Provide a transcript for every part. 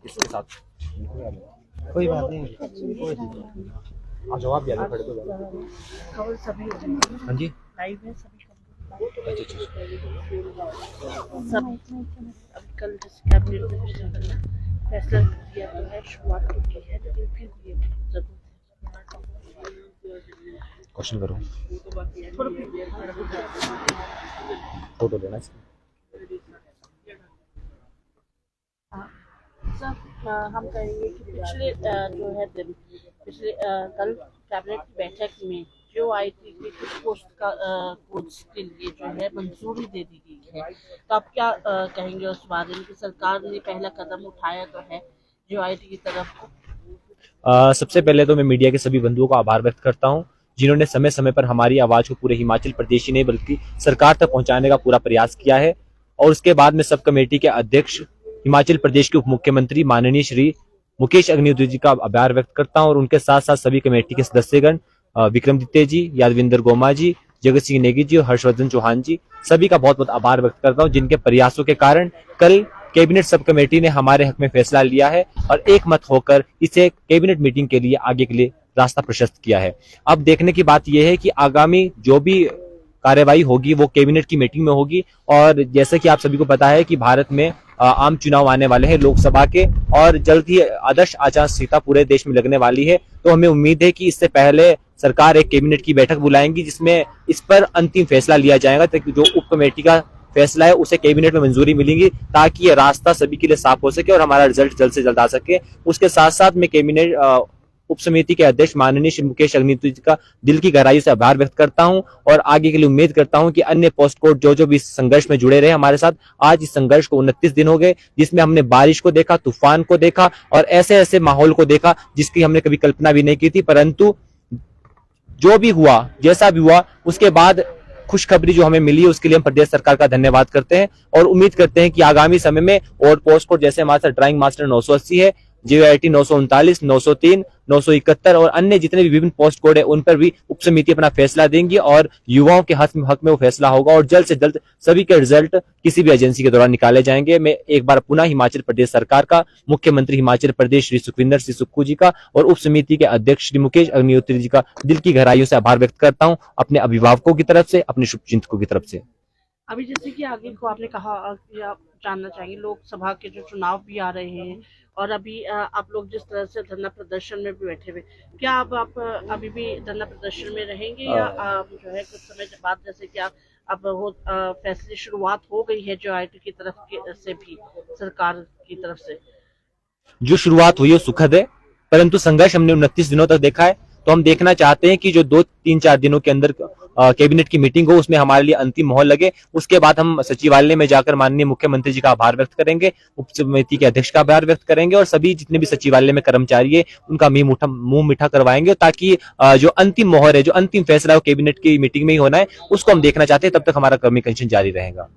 इसके साथ कोई बात नहीं, कोई आप जवाब दिया खड़े तो खबर सभी हो जाएंगे। हाँ जी, लाइव है सभी अच्छा सब। अभी कल जैसे कैबिनेट में फैसला किया तो है, शुरुआत तो की है, लेकिन फिर भी जरूर क्वेश्चन करो, थोड़ा फोटो लेना है। सर हम कहेंगे कि पिछले जो है दिन पिछले कल कैबिनेट की बैठक में जो आईटी के कुछ पोस्ट का कोर्स के लिए जो है मंजूरी दे दी गई है, तो आप क्या कहेंगे उस बारे में कि सरकार ने पहला कदम उठाया तो है जो आईटी की तरफ को? सबसे पहले तो मैं मीडिया के सभी बंधुओं का आभार व्यक्त करता हूं, जिन्होंने समय समय पर हमारी आवाज को पूरे हिमाचल प्रदेश ही नहीं बल्कि सरकार तक पहुंचाने का पूरा प्रयास किया है। और उसके बाद में सब कमेटी के अध्यक्ष हिमाचल प्रदेश के उप मुख्यमंत्री माननीय श्री मुकेश अग्निहोत्री जी का आभार व्यक्त करता हूं, और उनके साथ साथ सभी कमेटी के सदस्यगण विक्रमादित्य जी, यादविंदर गोमा जी, जगत सिंह नेगी जी और हर्षवर्धन चौहान जी, सभी का बहुत बहुत आभार व्यक्त करता हूं, जिनके प्रयासों के कारण कल कैबिनेट सब कमेटी ने हमारे हक में फैसला लिया है और एक मत होकर इसे कैबिनेट मीटिंग के लिए आगे के लिए रास्ता प्रशस्त किया है। अब देखने की बात यह है कि आगामी जो भी कार्यवाही होगी वो कैबिनेट की मीटिंग में होगी, और जैसे कि आप सभी को पता है कि भारत में आम चुनाव आने वाले हैं लोकसभा के, और जल्द ही आदर्श आचार संहिता पूरे देश में लगने वाली है। तो हमें उम्मीद है कि इससे पहले सरकार एक कैबिनेट की बैठक बुलाएंगी जिसमें इस पर अंतिम फैसला लिया जाएगा, ताकि जो उप कमेटी का फैसला है उसे कैबिनेट में मंजूरी मिलेगी, ताकि ये रास्ता सभी के लिए साफ हो सके और हमारा रिजल्ट जल्द से जल्द आ सके। उसके साथ साथ मैं कैबिनेट उप समिति के अध्यक्ष माननीय श्री मुकेश अग्निहोत्री जी का दिल की गहराई से आभार व्यक्त करता हूं, और आगे के लिए उम्मीद करता हूं कि अन्य पोस्ट कोड जो भी इस संघर्ष में जुड़े रहे हमारे साथ। आज इस संघर्ष को 29 दिन हो गए, जिसमें हमने बारिश को देखा, तूफान को देखा और ऐसे ऐसे माहौल को देखा जिसकी हमने कभी कल्पना भी नहीं की थी, परंतु जो भी हुआ, जैसा भी हुआ, उसके बाद खुशखबरी जो हमें मिली है उसके लिए हम प्रदेश सरकार का धन्यवाद करते हैं, और उम्मीद करते हैं कि आगामी समय में और पोस्ट कोड जैसे हमारे साथ ड्राइंग मास्टर 980 है, JIT 939, 903, 971 और अन्य जितने भी विभिन्न पोस्ट कोड है उन पर भी उप समिति अपना फैसला देंगी, और युवाओं के हक में वो फैसला होगा, और जल्द से जल्द सभी के रिजल्ट किसी भी एजेंसी के द्वारा निकाले जाएंगे। मैं एक बार पुनः हिमाचल प्रदेश सरकार का, मुख्यमंत्री हिमाचल प्रदेश श्री सुखविंदर सिंह सुक्खू जी का और उप समिति के अध्यक्ष श्री मुकेश अग्निहोत्री जी का दिल की गहराइयों से आभार व्यक्त करता हूं, अपने अभिभावकों की तरफ से, अपने शुभचिंतकों की तरफ से। अभी जैसे कि आगे को आपने कहा कि आप जानना चाहेंगे, लोकसभा के जो चुनाव भी आ रहे हैं और अभी आप लोग जिस तरह से धरना प्रदर्शन में भी बैठे हुए, क्या आप अभी भी धरना प्रदर्शन में रहेंगे या जो है कुछ समय बाद जैसे कि अब वो फैसले शुरुआत हो गई है जो आईटी की तरफ से भी सरकार की तरफ से? जो शुरुआत हुई है सुखद है, परंतु संघर्ष हमने 29 दिनों तक देखा है, तो हम देखना चाहते हैं कि जो 2-3-4 दिनों के अंदर कैबिनेट की मीटिंग हो उसमें हमारे लिए अंतिम मोहर लगे। उसके बाद हम सचिवालय में जाकर माननीय मुख्यमंत्री जी का आभार व्यक्त करेंगे, उप समिति के अध्यक्ष का आभार व्यक्त करेंगे और सभी जितने भी सचिवालय में कर्मचारी है उनका मुंह मीठा करवाएंगे, ताकि जो अंतिम मोहर है, जो अंतिम फैसला है कैबिनेट की मीटिंग में ही होना है, उसको हम देखना चाहते हैं। तब तक हमारा कम्युनिकेशन जारी रहेगा।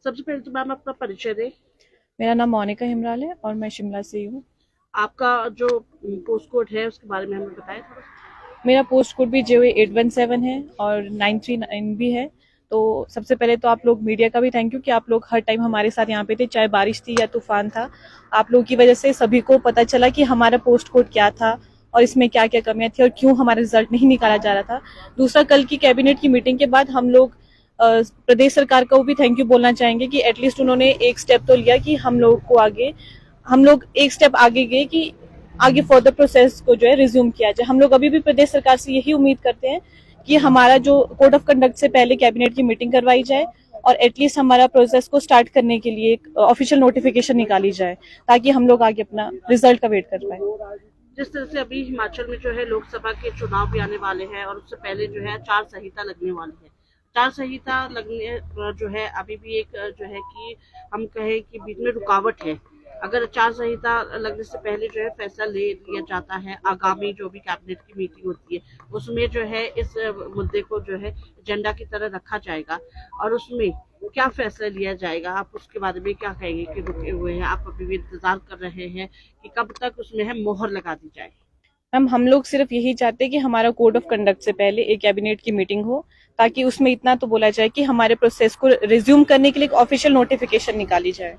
सबसे पहले तो मैम अपना परिचय दें। मेरा नाम मोनिका हिमराल है और मैं शिमला से हूँ। आपका जो पोस्ट कोड है उसके बारे में हमें बताएं थोड़ा। मेरा पोस्ट कोड भी JOA 817 है और 939 भी है। तो सबसे पहले तो आप लोग मीडिया का भी थैंक यू कि आप लोग हर टाइम हमारे साथ यहाँ पे थे, चाहे बारिश थी या तूफान था। आप लोगों की वजह से सभी को पता चला कि हमारा पोस्ट कोड क्या था और इसमें क्या क्या कमियां थी और क्यों हमारा रिजल्ट नहीं निकाला जा रहा था। दूसरा, कल की कैबिनेट की मीटिंग के बाद हम लोग प्रदेश सरकार को भी थैंक यू बोलना चाहेंगे कि एटलीस्ट उन्होंने एक स्टेप तो लिया कि हम लोग एक स्टेप आगे गए कि आगे फर्दर प्रोसेस को जो है रिज्यूम किया जाए। हम लोग अभी भी प्रदेश सरकार से यही उम्मीद करते हैं कि हमारा जो कोड ऑफ कंडक्ट से पहले कैबिनेट की मीटिंग करवाई जाए और एटलीस्ट हमारा प्रोसेस को स्टार्ट करने के लिए एक ऑफिशियल नोटिफिकेशन निकाली जाए ताकि हम लोग आगे अपना रिजल्ट का वेट कर पाए। जिस तरह से अभी हिमाचल में जो है लोकसभा के चुनाव भी आने वाले हैं और उससे पहले जो है आचार संहिता लगने वाली है। आचार संहिता लगने जो है अभी भी एक जो है कि हम कहें कि बीच में रुकावट है। अगर आचार संहिता लगने से पहले जो है फैसला ले लिया जाता है, आगामी जो भी कैबिनेट की मीटिंग होती है उसमें जो है इस मुद्दे को जो है एजेंडा की तरह रखा जाएगा और उसमें क्या फैसला लिया जाएगा, आप उसके बारे में क्या कहेंगे कि रुके हुए हैं, आप अभी भी इंतजार कर रहे हैं कि कब तक उसमें है मोहर लगा दी जाए? हम लोग सिर्फ यही चाहते हैं कि हमारा कोड ऑफ कंडक्ट से पहले एक कैबिनेट की मीटिंग हो ताकि उसमें इतना तो बोला जाए कि हमारे प्रोसेस को रिज्यूम करने के लिए एक ऑफिशियल नोटिफिकेशन निकाली जाए।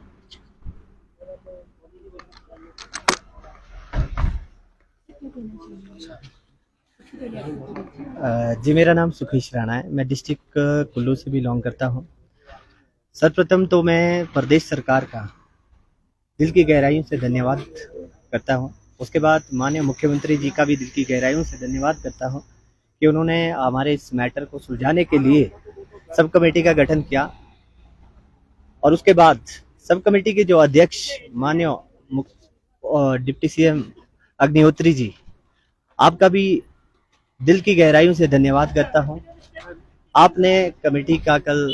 जी, मेरा नाम सुखेश राणा है। मैं डिस्ट्रिक्ट कुल्लू से बिलोंग करता हूँ। सर्वप्रथम तो मैं प्रदेश सरकार का दिल की गहराइयों से धन्यवाद करता हूँ। उसके बाद माननीय मुख्यमंत्री जी का भी दिल की गहराइयों से धन्यवाद करता हूँ कि उन्होंने हमारे इस मैटर को सुलझाने के लिए सब कमेटी का गठन किया और उसके बाद सब कमेटी के जो अध्यक्ष माननीय डिप्टी सीएम अग्निहोत्री जी, आपका भी दिल की गहराइयों से धन्यवाद करता हूं। आपने कमेटी का कल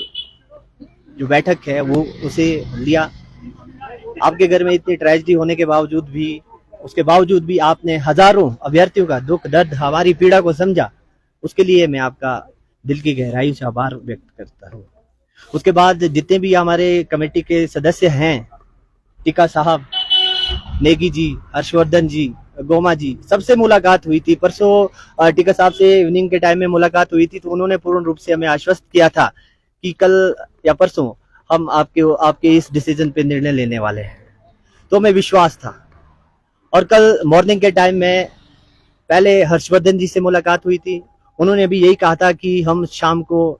जो बैठक है वो उसे लिया। आपके घर में इतनी ट्रेजेडी होने के बावजूद भी, उसके बावजूद भी आपने हजारों अभ्यर्थियों का दुख दर्द, हमारी पीड़ा को समझा। उसके लिए मैं आपका दिल की गहराइयों से आभार व्यक्त करता हूँ। उसके बाद जितने भी हमारे कमेटी के सदस्य हैं, टीका साहब, नेगी जी, हर्षवर्धन जी, गोमा जी, सबसे मुलाकात हुई थी। परसों टीका साहब से इवनिंग के टाइम में मुलाकात हुई थी तो उन्होंने पूर्ण रूप से हमें आश्वस्त किया था कि कल या परसों हम आपके इस डिसीजन पे निर्णय लेने वाले हैं। तो हमें विश्वास था। और कल मॉर्निंग के टाइम में पहले हर्षवर्धन जी से मुलाकात हुई थी। उन्होंने भी यही कहा था कि हम शाम को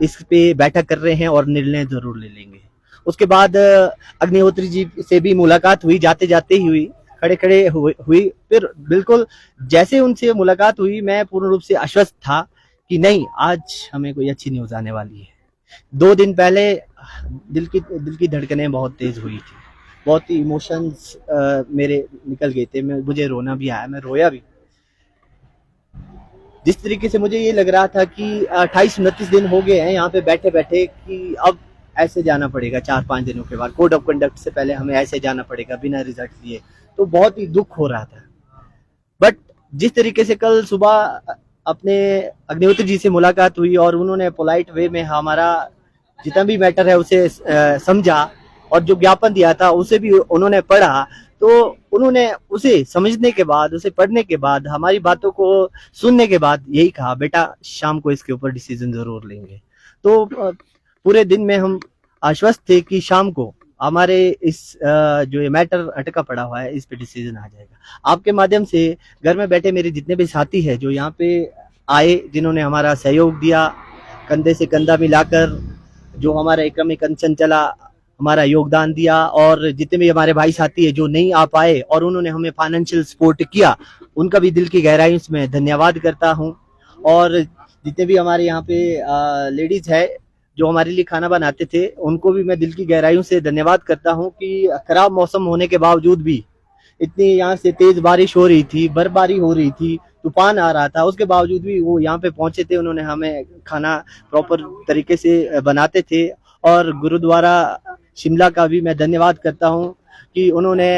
इस पे बैठक कर रहे हैं और निर्णय जरूर ले लेंगे। उसके बाद अग्निहोत्री जी से भी मुलाकात हुई, जाते जाते ही हुई, खड़े खड़े हुई। फिर बिल्कुल जैसे उनसे मुलाकात हुई, मैं पूर्ण रूप से आश्वस्त था कि नहीं, आज हमें कोई अच्छी न्यूज आने वाली है। 2 दिन पहले दिल की धड़कनें बहुत तेज हुई थी, बहुत ही इमोशंस मेरे निकल गए थे। मुझे रोना भी आया, मैं रोया भी। जिस तरीके से मुझे ये लग रहा था कि 28-29 दिन हो गए हैं यहाँ पे बैठे बैठे कि अब ऐसे जाना पड़ेगा 4-5 दिनों के बाद, कोड ऑफ कंडक्ट से पहले हमें ऐसे जाना पड़ेगा बिना रिजल्ट लिए, तो बहुत ही दुख हो रहा था। बट जिस तरीके से कल सुबह अपने अग्निहोत्री जी से मुलाकात हुई और उन्होंने पोलाइट वे में हमारा जितना भी मैटर है उसे समझा और जो ज्ञापन दिया था उसे भी उन्होंने पढ़ा, तो उन्होंने उसे समझने के बाद, उसे पढ़ने के बाद, हमारी बातों को सुनने के बाद यही कहा, बेटा शाम को इसके ऊपर डिसीजन जरूर लेंगे। तो पूरे दिन में हम आश्वस्त थे कि शाम को हमारे इस जो ये मैटर अटका पड़ा हुआ है इस पे डिसीजन आ जाएगा। आपके माध्यम से घर में बैठे मेरे जितने भी साथी हैं जो यहाँ पे आए, जिन्होंने हमारा सहयोग दिया, कंधे से कंधा मिलाकर जो हमारा एकम कंचन चला, हमारा योगदान दिया, और जितने भी हमारे भाई साथी है जो नहीं आ पाए और उन्होंने हमें फाइनेंशियल सपोर्ट किया, उनका भी दिल की गहराई में धन्यवाद करता हूँ। और जितने भी हमारे यहाँ पे लेडीज है जो हमारे लिए खाना बनाते थे, उनको भी मैं दिल की गहराइयों से धन्यवाद करता हूँ कि खराब मौसम होने के बावजूद भी, इतनी यहाँ से तेज बारिश हो रही थी, बर्फबारी हो रही थी, तूफान आ रहा था, उसके बावजूद भी वो यहाँ पे पहुंचे थे। उन्होंने हमें खाना प्रॉपर तरीके से बनाते थे। और गुरुद्वारा शिमला का भी मैं धन्यवाद करता हूँ कि उन्होंने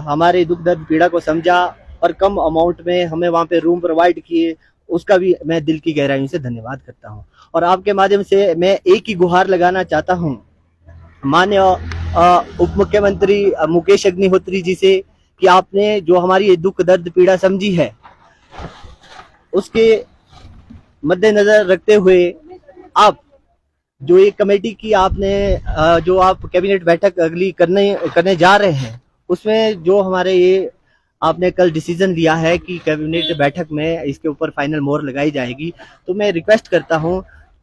हमारे दुख दर्द पीड़ा को समझा और कम अमाउंट में हमें वहाँ पे रूम प्रोवाइड किए, उसका भी मैं दिल की गहराइयों से धन्यवाद करता हूँ। और आपके माध्यम से मैं एक ही गुहार लगाना चाहता हूँ माननीय उप मुख्यमंत्री मुकेश अग्निहोत्री जी से कि आपने जो हमारी ये दुख दर्द पीड़ा समझी है, उसके मद्देनजर रखते हुए आप जो एक कमेटी की आपने जो आप कैबिनेट बैठक अगली करने जा रहे हैं, उसमें जो हमारे ये आपने कल डिसीजन लिया है कि कैबिनेट बैठक में इसके ऊपर फाइनल मोहर लगाई जाएगी, तो मैं रिक्वेस्ट करता हूं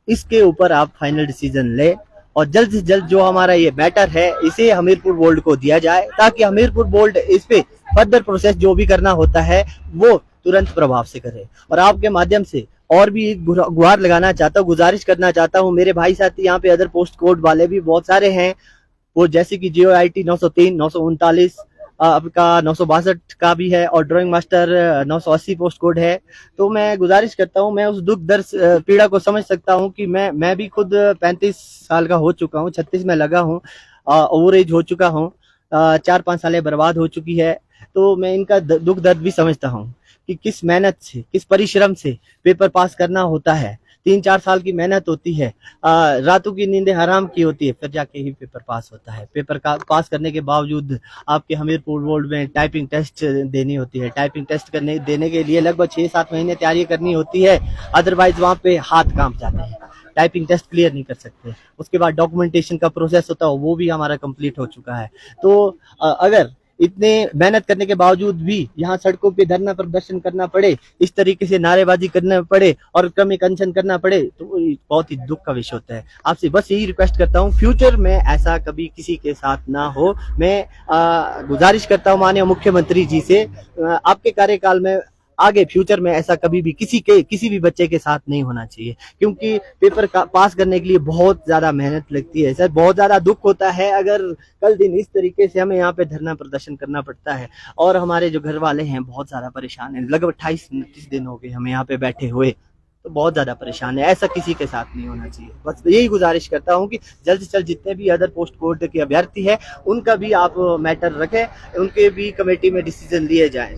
इसके ऊपर आप फाइनल डिसीजन ले और जल्द से जल्द जो हमारा ये मैटर है इसे हमीरपुर बोर्ड को दिया जाए, ताकि हमीरपुर बोर्ड इस पे फर्दर प्रोसेस जो भी करना होता है वो तुरंत प्रभाव से करे। और आपके माध्यम से और भी गुहार लगाना चाहता हूँ, गुजारिश करना चाहता हूँ, मेरे भाई साथी यहाँ पे अदर पोस्ट कोड वाले भी बहुत सारे हैं, वो जैसे कि JOIT 903, 939, आपका 962 का भी है और ड्राइंग मास्टर 980 पोस्ट कोड है। तो मैं गुजारिश करता हूं, मैं उस दुख दर्द पीड़ा को समझ सकता हूं कि मैं भी खुद 35 साल का हो चुका हूं, 36 में लगा हूं, ओवर एज हो चुका हूं, 4-5 सालें बर्बाद हो चुकी है। तो मैं इनका दुख दर्द भी समझता हूं कि किस मेहनत से, किस परिश्रम से पेपर पास करना होता है। 3-4 साल की मेहनत होती है, रातों की नींदें हराम की होती है, फिर जाके ही पेपर पास होता है। पेपर पास करने के बावजूद आपके हमीरपुर बोर्ड में टाइपिंग टेस्ट देनी होती है। टाइपिंग टेस्ट देने के लिए लगभग 6-7 महीने तैयारी करनी होती है, अदरवाइज वहाँ पे हाथ कांप जाते हैं, टाइपिंग टेस्ट क्लियर नहीं कर सकते। उसके बाद डॉक्यूमेंटेशन का प्रोसेस होता है, वो भी हमारा कंप्लीट हो चुका है। तो अगर इतने मेहनत करने के बावजूद भी यहाँ सड़कों पे धरना प्रदर्शन करना पड़े, इस तरीके से नारेबाजी करना पड़े और क्रमिक अनशन करना पड़े, तो बहुत ही दुख का विषय होता है। आपसे बस यही रिक्वेस्ट करता हूँ, फ्यूचर में ऐसा कभी किसी के साथ ना हो। मैं गुजारिश करता हूँ माननीय मुख्यमंत्री जी से, आपके कार्यकाल में आगे फ्यूचर में ऐसा कभी भी किसी भी बच्चे के साथ नहीं होना चाहिए, क्योंकि पेपर पास करने के लिए बहुत ज्यादा मेहनत लगती है सर, बहुत ज्यादा दुख होता है अगर कल दिन इस तरीके से हमें यहाँ पे धरना प्रदर्शन करना पड़ता है। और हमारे जो घर वाले हैं बहुत ज्यादा परेशान हैं, लगभग 28-29 दिन हो गए हमें यहाँ पे बैठे हुए, तो बहुत ज्यादा परेशान है। ऐसा किसी के साथ नहीं होना चाहिए। बस यही गुजारिश करता हूँ कि जल्द से जल्द जितने भी अदर पोस्ट कोड के अभ्यर्थी है उनका भी आप मैटर रखें, उनके भी कमेटी में डिसीजन लिए जाए।